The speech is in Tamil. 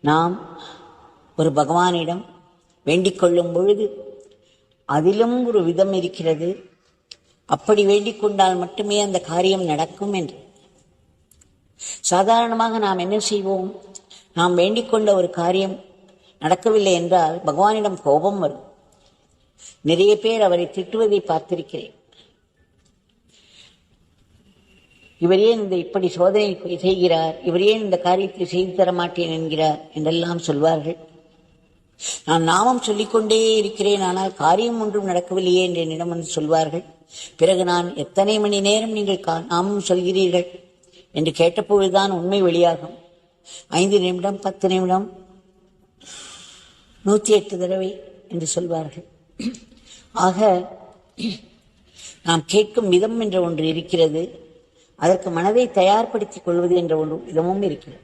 நாம் ஒரு பகவானிடம் வேண்டிக் கொள்ளும் பொழுது அதிலும் ஒரு விதம் இருக்கிறது. அப்படி வேண்டிக் கொண்டால் மட்டுமே அந்த காரியம் நடக்கும் என்று. சாதாரணமாக நாம் என்ன செய்வோம்? நாம் வேண்டிக் கொண்ட ஒரு காரியம் நடக்கவில்லை என்றால் பகவானிடம் கோபம் வரும். நிறைய பேர் அவரை திட்டுவதை பார்த்திருக்கிறேன். இவர் ஏன் இப்படி சோதனை செய்கிறார், இவர் ஏன் இந்த காரியத்தை செய்து தர மாட்டேன் என்கிறார் என்றெல்லாம் சொல்வார்கள். நான் நாமம் சொல்லிக்கொண்டே இருக்கிறேன், ஆனால் காரியம் ஒன்றும் நடக்கவில்லையே என்று என்னிடம் வந்து சொல்வார்கள். பிறகு நான் எத்தனை மணி நேரம் நீங்கள் நாமம் சொல்கிறீர்கள் என்று கேட்டபொழுதுதான் உண்மை வெளியாகும். 5 நிமிடம், 10 நிமிடம், 108 தடவை என்று சொல்வார்கள். ஆக நாம் கேட்கும் விதம் என்ற ஒன்று இருக்கிறது. அதற்கு மனதை தயார்படுத்திக் கொள்வது என்ற ஒன்று விதமும் இருக்கிறது.